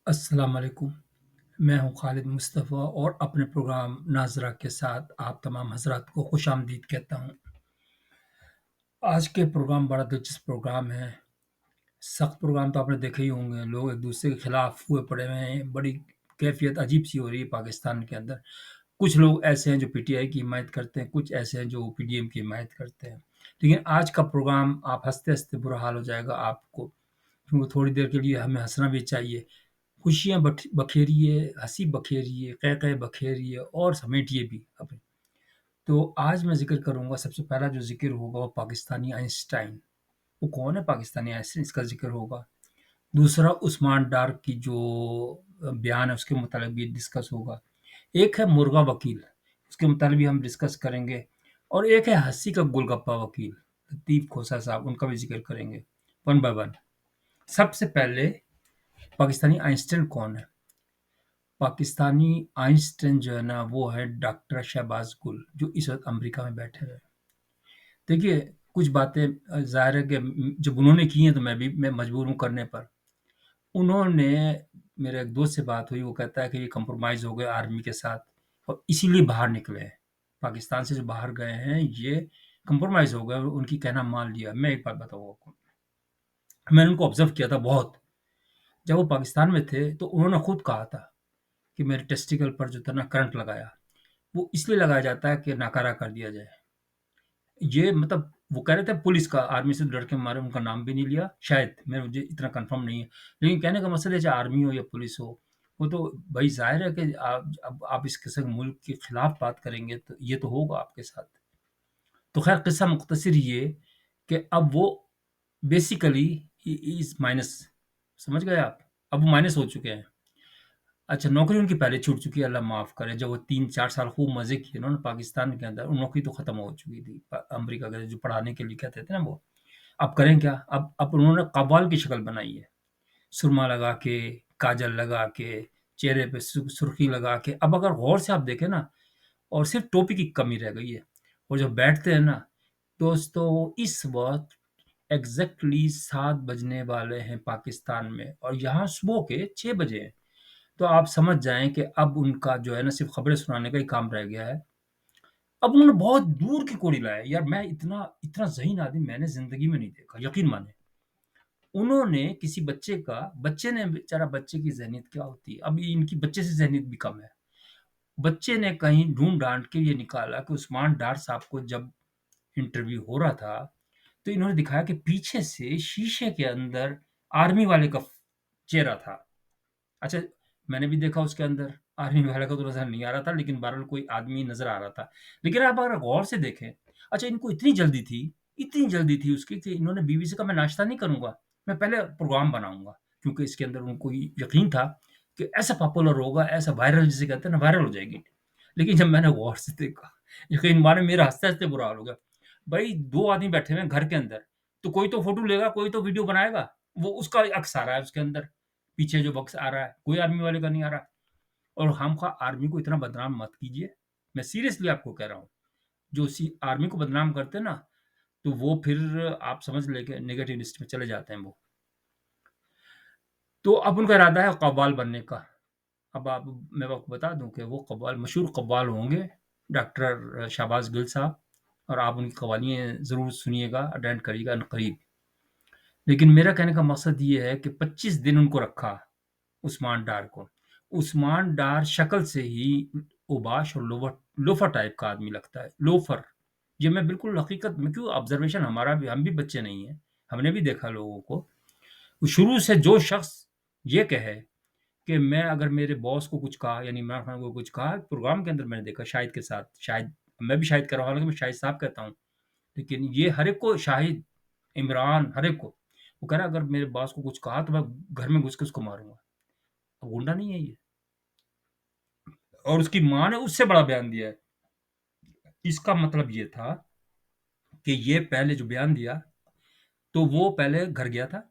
अस्सलाम वालेकुम। मैं हूँ खालिद मुस्तफ़ा और अपने प्रोग्राम नाज़रा के साथ आप तमाम हज़रात को खुशामदीद कहता हूँ। आज के प्रोग्राम बड़ा दिलचस्प प्रोग्राम है। सख्त प्रोग्राम तो आपने देखे ही होंगे, लोग एक-दूसरे के खिलाफ हुए पड़े हुए हैं, बड़ी कैफ़ियत अजीब-सी हो रही है पाकिस्तान के अंदर। कुछ लोग ऐसे हैं जो पीटीआई की हिमायत करते हैं, कुछ ऐसे हैं जो पीडीएम की हिमायत करते हैं। लेकिन आज का प्रोग्राम आप हँसते-हँसते बुरा हाल हो जाएगा आपको, क्योंकि थोड़ी देर के लिए हमें हँसना भी चाहिए। खुशियाँ बखेरिए, हँसी बखेरिए, कह-कह बखेरिए और समेटिए भी अपनी। तो आज मैं ज़िक्र करूँगा, सबसे पहला जो ज़िक्र होगा वो पाकिस्तानी आइंस्टाइन। वो कौन है पाकिस्तानी आइंस्टाइन, इसका ज़िक्र होगा। दूसरा उस्मान डार की जो बयान है उसके मुतालिक भी डिस्कस होगा। एक है मुर्गा वकील, उसके मुतालिक भी हम डिस्कस करेंगे। और एक है हँसी का गोलगप्पा वकील, लतीफ़ खोसा साहब, उनका भी ज़िक्र करेंगे, वन बाय वन। सबसे पहले पाकिस्तानी आइंस्टाइन कौन है? पाकिस्तानी आइंस्टाइन जो है ना, वो है डॉक्टर शहबाज गुल, जो इस वक़्त अमेरिका में बैठे हुए हैं। देखिए, कुछ बातें ज़ाहिर है कि जब उन्होंने की हैं तो मैं मजबूर हूँ करने पर। उन्होंने मेरे एक दोस्त से बात हुई, वो कहता है कि ये कंप्रोमाइज़ हो गए आर्मी के साथ और इसीलिए बाहर निकले हैं। पाकिस्तान से जो बाहर गए हैं, ये कंप्रोमाइज़ हो गए और उनकी कहना मान लिया। मैं एक बात बताऊँ आपको, मैंने उनको ऑब्ज़र्व किया था बहुत। जब वो पाकिस्तान में थे, तो उन्होंने खुद कहा था कि मेरे टेस्टिकल पर जो था ना करंट लगाया। वो इसलिए लगाया जाता है कि नाकारा कर दिया जाए। ये मतलब वो कह रहे थे पुलिस का, आर्मी से डर के मारे उनका नाम भी नहीं लिया, शायद, मुझे इतना कन्फर्म नहीं है। लेकिन कहने का मकसद है चाहे आर्मी हो या पुलिस हो, वो तो भई ज़ाहिर है कि आप इस किसी मुल्क के खिलाफ बात करेंगे तो ये तो होगा आपके साथ। तो ख़ैर किस्सा मुख्तसर ये कि अब वो बेसिकली ही इज़ माइनस, समझ गए आप? अब वो माइनस हो चुके हैं। अच्छा, नौकरी उनकी पहले छूट चुकी है, अल्लाह माफ़ करे। जब वो 3-4 साल खूब मज़े किए उन्होंने पाकिस्तान के अंदर, वो नौकरी तो ख़त्म हो चुकी थी। अमेरिका के जो पढ़ाने के लिए कहते थे ना वो। अब करें क्या? अब उन्होंने कव्वाल की शक्ल बनाई है। सुरमा लगा के, काजल लगा के, चेहरे पे सुर्खी लगा के। अब अगर गौर से आप देखें ना, और सिर्फ़ टोपी की कमी रह गई है। और जब बैठते हैं ना, दोस्तों इस वक़्त एग्ज़ैक्टली 7 बजने वाले हैं पाकिस्तान में और यहाँ सुबह के 6 बजे हैं। तो आप समझ जाएँ कि अब उनका जो है ना सिर्फ़ खबरें सुनाने का ही काम रह गया है। अब उन्होंने बहुत दूर की कौड़ी लाया है। यार मैं इतना इतना ज़हीन आदमी मैंने ज़िंदगी में नहीं देखा, यकीन मानें। उन्होंने किसी बच्चे ने बेचारा, बच्चे की ज़हनियत क्या होती है, अब इनकी बच्चे से ज़हनियत भी कम है। बच्चे ने कहीं ढूँढ-ढाँट के ये निकाला कि उस्मान डार साहब को जब इंटरव्यू हो रहा था, तो इन्होंने दिखाया कि पीछे से शीशे के अंदर आर्मी वाले का चेहरा था। अच्छा, मैंने भी देखा उसके अंदर आर्मी वाले का तो नज़र नहीं आ रहा था, लेकिन बहरहाल कोई आदमी नज़र आ रहा था। लेकिन आप अगर गौर से देखें, अच्छा इनको इतनी जल्दी थी उसकी कि इन्होंने बीवी से कहा मैं नाश्ता नहीं करूँगा, मैं पहले प्रोग्राम बनाऊँगा। क्योंकि इसके अंदर उनको यकीन था कि ऐसा पॉपुलर होगा, ऐसा वायरल जिसे कहते हैं ना, वायरल हो जाएगी। लेकिन जब मैंने गौर से देखा, यकीन माने मेरा हँसते-हँसते बुरा हाल हो गया। भई 2 आदमी बैठे हुए हैं घर के अंदर, तो कोई तो फ़ोटो लेगा, कोई तो वीडियो बनाएगा, वो उसका अक्स आ रहा है उसके अंदर। पीछे जो बॉक्स आ रहा है, कोई आर्मी वाले का नहीं आ रहा। और खामख़ा आर्मी को इतना बदनाम मत कीजिए। मैं सीरियसली आपको कह रहा हूँ। जो सी आर्मी को बदनाम करते हैं ना, तो वो फिर आप समझ लें कि नेगेटिव लिस्ट में चले जाते हैं वो। तो अब उनका इरादा है कव्वाल बनने का। अब आप मैं आपको बता दूँ कि वो कव्वाल, मशहूर कव्वाल होंगे, डॉक्टर शाहबाज़ गिल साहब, और आप उनकी कव्वालियाँ ज़रूर सुनिएगा, अटेंड करिएगा अनक़रीब। लेकिन मेरा कहने का मकसद ये है कि 25 दिन उनको रखा, उस्मान डार को। उस्मान डार शक्ल से ही ओबाश और लोफ़र टाइप का आदमी लगता है, लोफ़र। ये मैं बिल्कुल हकीकत में, क्यों ऑब्ज़र्वेशन, हमारा भी, हम भी बच्चे नहीं हैं, हमने भी देखा लोगों को। शुरू से जो शख़्स ये कहे कि मैं अगर मेरे बॉस को कुछ कहा, यानी इमरान खान को कुछ कहा, प्रोग्राम के अंदर मैंने देखा शाहिद के साथ, शाहिद, मैं भी शाहिद कर रहा हूँ, हालाँकि मैं शाहिद साहब कहता हूँ, लेकिन ये हर एक को शाहिद, इमरान, हर एक को। वो कह रहा है अगर मेरे बॉस को कुछ कहा तो मैं घर में घुस के उसको मारूँगा। गुंडा नहीं है ये। और उसकी माँ ने उससे बड़ा बयान दिया है। इसका मतलब ये था कि ये पहले जो बयान दिया, तो वो पहले घर गया था,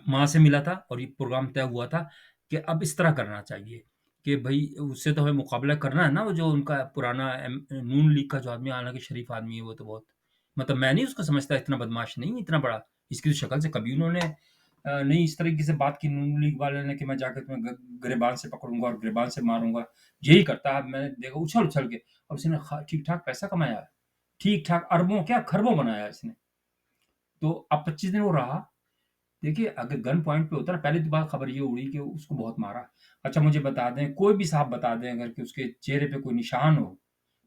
माँ से मिला था और ये प्रोग्राम तय हुआ था कि अब इस तरह करना चाहिए कि भई उससे तो हमें मुकाबला करना है ना, वो जो उनका पुराना नून लीग का जो आदमी, हालाँकि शरीफ आदमी है वो तो बहुत, मतलब मैं नहीं उसको समझता इतना बदमाश नहीं, इतना बड़ा। इसकी तो शक्ल से कभी उन्होंने नहीं इस तरीके से बात की नून लीग वाले ने कि मैं जाके तुम्हें गिरेबान से पकड़ूंगा और गिरेबान से मारूंगा, यही करता है। मैंने देखा उछल उछल के, और उसने ठीक ठाक पैसा कमाया है, ठीक ठाक अरबों क्या खरबों बनाया इसने। तो अब 25 दिन वो रहा। देखिए अगर गन पॉइंट पे होता ना, पहले तो बात खबर ये उड़ी कि उसको बहुत मारा। अच्छा मुझे बता दें, कोई भी साहब बता दें अगर कि उसके चेहरे पे कोई निशान हो।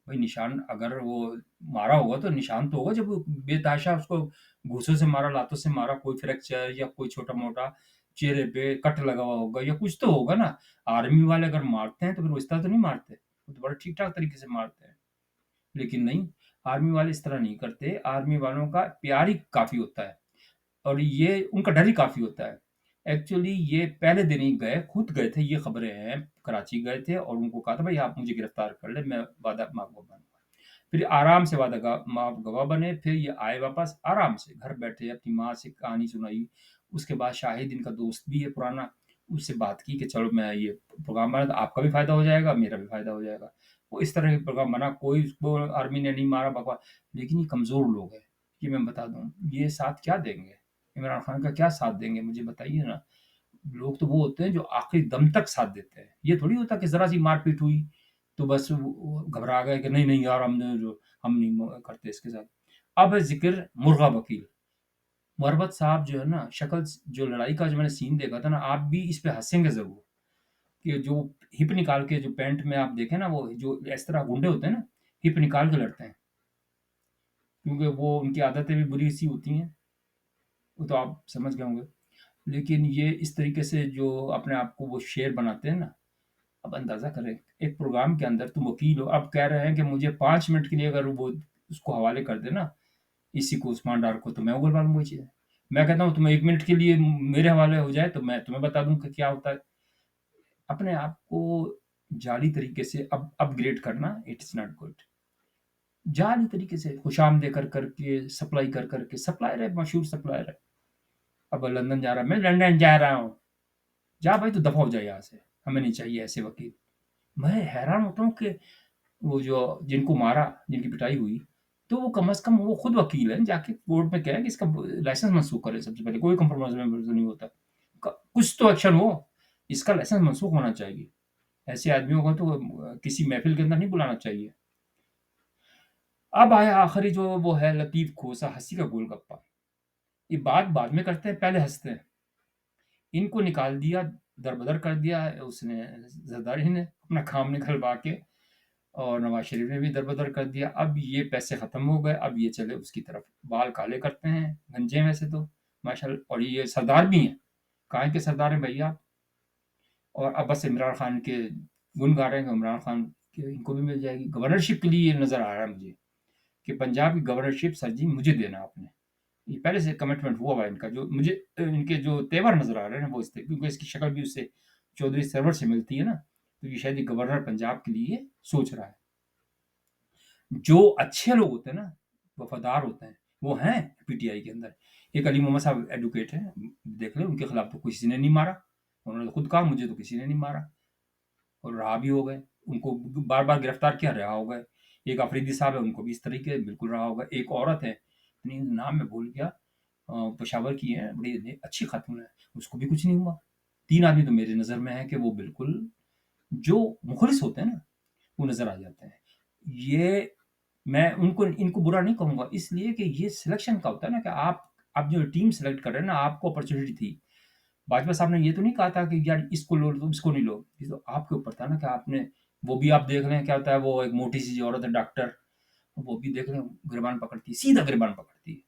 भाई निशान अगर वो मारा होगा तो निशान तो होगा, जब वो बेतहाशा उसको घूंसों से मारा, लातों से मारा, कोई फ्रैक्चर या कोई छोटा-मोटा चेहरे पे कट लगा हुआ होगा या कुछ तो होगा ना। आर्मी वाले अगर मारते हैं तो फिर वो इस तरह तो नहीं मारते, वो तो बड़े ठीक-ठाक तरीके से मारते हैं। लेकिन नहीं, आर्मी वाले इस तरह नहीं करते, आर्मी वालों का प्यार ही काफ़ी होता है। और ये उनका डर ही काफ़ी होता है। एक्चुअली ये पहले दिन ही गए, खुद गए थे, ये खबरें हैं, कराची गए थे और उनको कहा था भई आप मुझे गिरफ्तार कर लें, मैं वादा माफ़ बनूँगा। फिर आराम से वादा माफ़ गवाह बने, फिर ये आए वापस आराम से, घर बैठे अपनी माँ से कहानी सुनाई। उसके बाद शाहिद इनका दोस्त भी है पुराना, उससे बात की कि चलो मैं ये प्रोग्राम बना तो आपका भी फ़ायदा हो जाएगा, मेरा भी फ़ायदा हो जाएगा। वो इस तरह के प्रोग्राम बना, कोई उसको आर्मी ने नहीं मारा बकवा। लेकिन ये कमज़ोर लोग हैं, ये मैं बता दूँ, ये साथ क्या देंगे? इमरान खान का क्या साथ देंगे मुझे बताइए ना। लोग तो वो होते हैं जो आखिरी दम तक साथ देते हैं। ये थोड़ी होता कि ज़रा सी मार-पीट हुई, तो बस वो घबरा गए कि नहीं, नहीं यार हम नहीं करते इसके साथ। अब है ज़िक्र मुर्गा वकील। मरवत साहब जो है ना, शक्ल जो लड़ाई का जो मैंने सीन देखा था ना, आप भी इस पे हँसेंगे ज़रूर, कि जो हिप निकाल के जो पैंट में आप देखें ना, वो जो इस तरह गुंडे होते हैं ना, हिप निकाल के लड़ते हैं, क्योंकि वो उनकी आदतें भी बुरी-सी होती हैं, वो तो आप समझ गए होंगे। लेकिन ये इस तरीके से जो अपने आप को वो शेर बनाते हैं ना, अब अंदाज़ा करें, एक प्रोग्राम के अंदर तुम वकील हो, अब कह रहे हैं कि मुझे 5 मिनट के लिए अगर वो उसको हवाले कर दें ना, इसी को उस्मान डार को, तो मैं उगलवा लूँगा ये चीज़ें। मैं कहता हूँ तुम 1 मिनट के लिए मेरे हवाले हो जाए तो मैं तुम्हें बता दूँ कि क्या होता है। अपने आप को जाली तरीके से अपग्रेड करना, इट्स नॉट गुड। जाली तरीके से खुशामदीद कर के, सप्लाई कर के, सप्लायर है, मशहूर सप्लायर है। अब लंदन जा रहा है, मैं लंदन जा रहा हूँ। जा भाई तू दफ़ा हो जा यहाँ से, हमें नहीं चाहिए ऐसे वकील। मैं हैरान होता हूँ कि वो जो जिनको मारा, जिनकी पिटाई हुई, तो वो कम से कम वो खुद वकील हैं, जाके कोर्ट में कहें कि इसका लाइसेंस मनसूख करें सबसे पहले, कोई कंप्रोमाइज़ में तो नहीं होता। क कुछ तो एक्शन हो, इसका लाइसेंस मनसूख होना चाहिए। ऐसे आदमियों को तो किसी महफ़िल के अंदर नहीं बुलाना चाहिए। अब आया आखिरी जो वो है लतीफ़ खोसा, हँसी का गोलगप्पा। ये बात बाद में करते हैं, पहले हँसते हैं। इनको निकाल दिया, दरबदर कर दिया उसने ज़रदारी ने, अपना काम निकलवा के, और नवाज़ शरीफ ने भी दरबदर कर दिया। अब ये पैसे ख़त्म हो गए, अब ये चले उसकी तरफ। बाल काले करते हैं, गंजे हैं वैसे तो माशाल्लाह, और ये सरदार भी हैं। काहे के सरदार हैं भैया आप? और अब बस इमरान खान के गुण गा रहे हैं कि इमरान खान के इनको भी मिल जाएगी। गवर्नरशिप के लिए ये नज़र आ रहा है मुझे, कि पंजाब की गवर्नरशिप सर जी मुझे देना आपने। ये पहले से कमिटमेंट हुआ हुआ है इनका, जो मुझे इनके जो तेवर नज़र आ रहे हैं ना वो इस क्योंकि इसकी शक्ल भी उससे चौधरी सरवर से मिलती है ना, तो ये शायद ये गवर्नर पंजाब के लिए सोच रहा है। जो अच्छे लोग होते हैं ना, वफ़ादार होते हैं, वो हैं पीटीआई के अंदर। एक अली मोहम्मद साहब एडवोकेट हैं, देख लें उनके खिलाफ तो किसी ने नहीं मारा। उन्होंने तो खुद कहा मुझे तो किसी ने नहीं मारा, और रहा भी हो गए। उनको बार-बार गिरफ्तार किया, रहा हो गए। एक अफरीदी साहब है, उनको भी इस तरीके बिल्कुल रहा होगा। एक औरत है, इतनी नाम मैं भूल गया, पेशावर की हैं, बड़ी अच्छी खातून है, उसको भी कुछ नहीं हुआ। 3 आदमी तो मेरी नज़र में हैं कि वो बिल्कुल जो मुखलिस होते हैं ना, वो नज़र आ जाते हैं। ये मैं उनको इनको बुरा नहीं कहूँगा, इसलिए कि ये सिलेक्शन का होता है ना, कि आप जो टीम सेलेक्ट कर रहे हैं ना, आपको अपॉर्च्युनिटी थी। भाजपा साहब ने ये तो नहीं कहा था कि यार इसको लो, तुम इसको नहीं लो। ये तो आपके ऊपर था ना कि आपने, वो भी आप देख रहे हैं क्या होता है, वो एक मोटी-सी जो औरत है डॉक्टर, वो भी देख रहे हैं गिरबान पकड़ती है, सीधा गिरबान पकड़ती है।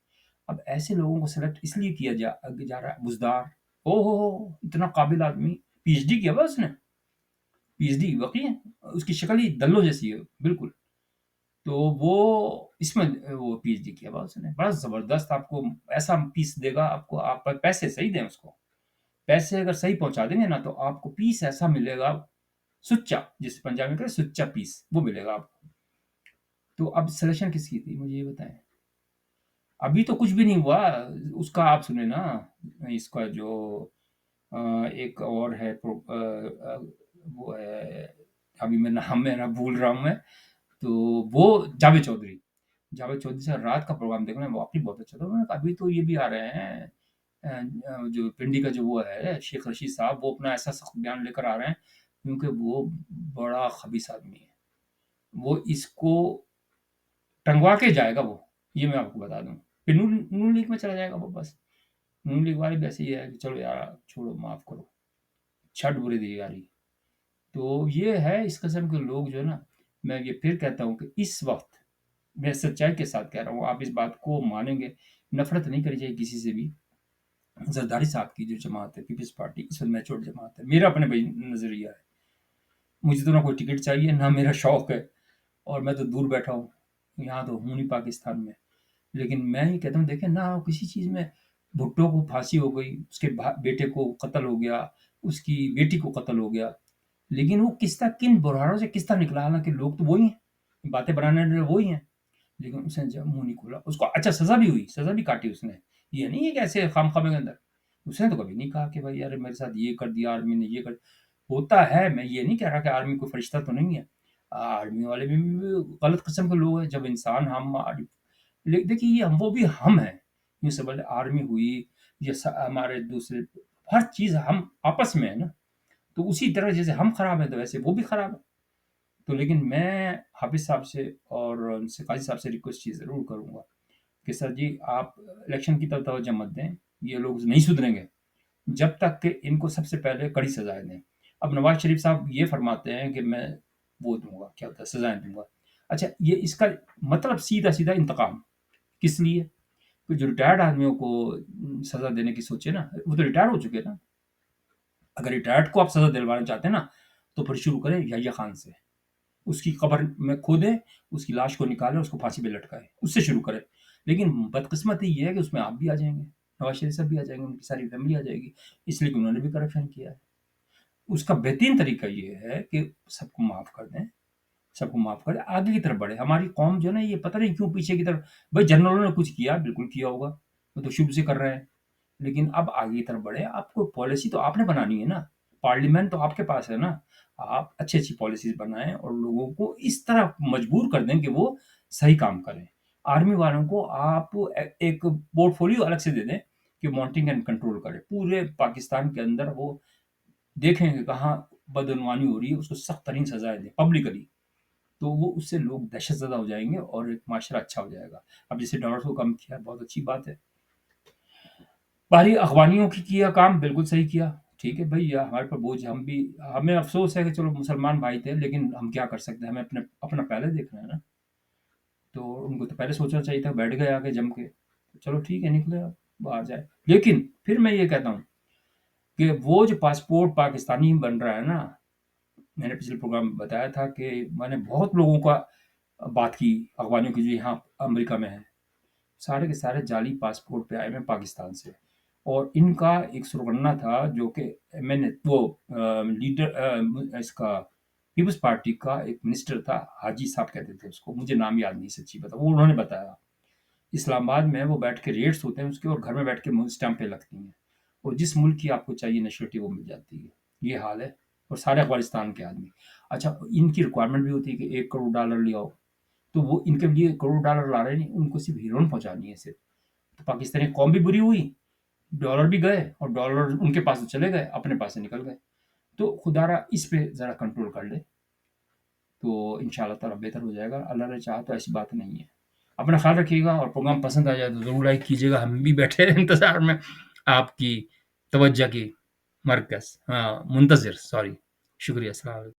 अब ऐसे लोगों को सेलेक्ट इसलिए किया जा रहा है, बुज़दार, ओहो हो! इतना काबिल आदमी, पीएचडी किया हुआ है उसने, पीएचडी वाक़ई है, उसकी शक्ल ही दल्लो जैसी है, बिल्कुल। तो वो इसमें वो पीएचडी किया हुआ उसने, बड़ा ज़बरदस्त आपको ऐसा पीस देगा आपको, आप पैसे सही दें उसको। पैसे अगर सही पहुँचा देंगे ना, तो आपको पीस ऐसा मिलेगा, सुच्चा, जिसे पंजाबी में कहते हैं सुच्चा पीस, वो मिलेगा आपको। तो अब सिलेक्शन किसकी थी मुझे ये बताएँ? अभी तो कुछ भी नहीं हुआ, उसका आप सुने ना, इसका जो एक और है वो है, अभी मैं नाम मेरा भूल रहा हूँ मैं, तो वो जावेद चौधरी। जावेद चौधरी से रात का प्रोग्राम देखना वाक़ई बहुत अच्छा था। उन्होंने कहा अभी तो ये भी आ रहे हैं, जो पिंडी का जो वो है शेख रशीद साहब, वो अपना ऐसा सख्त बयान लेकर आ रहे हैं क्योंकि वो बड़ा खबीस आदमी है। वो इसको टंगवा के जाएगा वो, ये मैं आपको बता दूँ। फिर नून लीग में चला जाएगा वो बस। नून लीग वाले भी ऐसे ही है कि चलो यार छोड़ो, माफ़ करो, छठ बुरी दी यारी। तो ये है इस किस्म के लोग जो है ना, मैं ये फिर कहता हूँ कि इस वक़्त मैं सच्चाई के साथ कह रहा हूँ, आप इस बात को मानेंगे, नफ़रत नहीं करनी चाहिए किसी से भी। ज़रदारी साहब की जो जमात है, पीपल्स पार्टी, इस वक़्त मैच्योर जमात है। मेरा अपने भाई नज़रिया है। मुझे तो ना कोई टिकट चाहिए, ना मेरा शौक है, और मैं तो दूर बैठा हूँ। यहाँ तो हूँ नहीं पाकिस्तान में। लेकिन मैं ये कहता हूँ देखें ना, किसी चीज़ में भुट्टो को फांसी हो गई, उसके बेटे को कत्ल हो गया, उसकी बेटी को कत्ल हो गया, लेकिन वो किस्सा किन बुरहानों से किस्सा निकला, हालांकि लोग तो वही हैं, बातें बनाने वाले वही हैं, लेकिन उसने जब मुंह नहीं खोला, उसको अच्छा सजा भी हुई, सजा भी काटी उसने। ये नहीं है कि ऐसे खाम खामे के अंदर, उसने तो कभी नहीं कहा कि भाई यार मेरे साथ ये कर दिया आर्मी ने, ये कर। होता है, मैं ये नहीं कह रहा कि आर्मी कोई फरिश्ता तो नहीं है, आर्मी वाले भी गलत किस्म के लोग हैं। जब इंसान हम देखिए ये हम वो भी हम हैं, यूँ समझ लें आर्मी हुई, ये हमारे दूसरे हर चीज़ हम आपस में है ना, तो उसी तरह जैसे हम खराब हैं तो वैसे वो भी खराब है। तो लेकिन मैं हाफिज़ साहब से और उनसे काज़ी साहब से रिक्वेस्ट ये ज़रूर करूँगा कि सर जी आप इलेक्शन की तरफ तवज्जो मत दें, ये लोग नहीं सुधरेंगे जब तक कि इनको सबसे पहले कड़ी सज़ाएँ दें। अब नवाज़ शरीफ साहब ये फरमाते हैं कि मैं वो दूँगा, क्या होता है, सज़ाएँ दूँगा। अच्छा, ये इसका मतलब सीधा-सीधा इंतकाम, किस लिए? कि जो रिटायर्ड आदमियों को सज़ा देने की सोचे ना, वो तो रिटायर हो चुके हैं ना। अगर रिटायर्ड को आप सज़ा दिलवाना चाहते हैं ना, तो फिर शुरू करें यहिया खान से। उसकी कब्र में खोदें, उसकी लाश को निकालें, उसको फांसी पे लटकाएँ, उससे शुरू करें। लेकिन बदकिस्मती ये है कि उसमें आप भी आ जाएँगे, नवाज़ शरीफ साहब भी आ जाएँगे, उनकी सारी फैमिली आ जाएगी, इसलिए कि उन्होंने भी करप्शन किया है। उसका बेहतरीन तरीका ये है कि सबको माफ़ कर दें, सबको माफ़ कर दें, आगे की तरफ बढ़ें। हमारी कौम जो है ना, ये पता नहीं क्यों पीछे की तरफ, भई जनरलों ने कुछ किया, बिल्कुल किया होगा, वो तो शुरू से कर रहे हैं। लेकिन अब आगे की तरफ बढ़े, आपको पॉलिसी तो आपने बनानी है ना, पार्लियामेंट तो आपके पास है ना। आप अच्छी-अच्छी पॉलिसीज़ बनाएँ और लोगों को इस तरह मजबूर कर दें कि वो सही काम करें। आर्मी वालों को आप एक पोर्टफोलियो अलग से दे दें कि मॉनिटरिंग एंड कंट्रोल करें। पूरे पाकिस्तान के अंदर वो देखें कि कहाँ बदनवानी हो रही है, उसको सख्त तरीन सज़ाएँ दें पब्लिकली। तो वो उससे लोग दहशत ज़दा हो जाएँगे और एक माशरा अच्छा हो जाएगा। अब जैसे डॉलर को कम किया, बहुत अच्छी बात है। बाहरी अख़वानियों की किया काम, बिल्कुल सही किया। ठीक है भई, या हमारे ऊपर बोझ, हम भी, हमें अफ़सोस है कि चलो मुसलमान भाई थे, लेकिन हम क्या कर सकते हैं, हमें अपना पहले देखना है ना। तो उनको तो पहले सोचना चाहिए था, बैठ गए आके जम के। तो चलो ठीक है, निकले अब, बाहर जाए। लेकिन फिर मैं ये कहता हूँ कि वो जो पासपोर्ट पाकिस्तानी बन रहा है ना, मैंने पिछले प्रोग्राम में बताया था कि मैंने बहुत लोगों का बात की, अफ़गानियों की जो यहाँ अमेरिका में हैं। सारे के सारे जाली पासपोर्ट पे आए हुए हैं पाकिस्तान से, और इनका एक सुरगन्ना था जो कि मैंने वो इसका पीपल्स पार्टी का एक मिनिस्टर था, हाजी साहब कहते थे उसको, मुझे नाम याद नहीं सच्ची बता, वो उन्होंने बताया। इस्लामाबाद में वो बैठ के रेट्स होते हैं उसके, और घर में बैठ के स्टैंपें लगती हैं, और जिस मुल्क की आपको चाहिए नेशनलिटी वो मिल जाती है। ये हाल है, और सारे अफगानिस्तान के आदमी। अच्छा, इनकी रिक्वायरमेंट भी होती है कि $1 करोड़ ले आओ, तो वो इनके लिए करोड़ डॉलर ला रहे नहीं, उनको सिर्फ हीरोइन पहुंचानी है सिर्फ। तो पाकिस्तानी कौम भी बुरी हुई, डॉलर भी गए, और डॉलर उनके पास तो चले गए, अपने पास से निकल गए। तो खुदारा इस पे ज़रा कंट्रोल कर ले, तो इंशाल्लाह ताला बेहतर हो जाएगा। अल्लाह ने चाहा तो ऐसी बात नहीं है। अपना ख्याल रखिएगा, और प्रोग्राम पसंद आ जाए तो ज़रूर लाइक कीजिएगा। हम भी बैठे हैं इंतज़ार में आपकी तवज्जो की, मरकज़ हाँ, मुंतज़िर, सॉरी। शुक्रिया, अस्सलाम वालेकुम।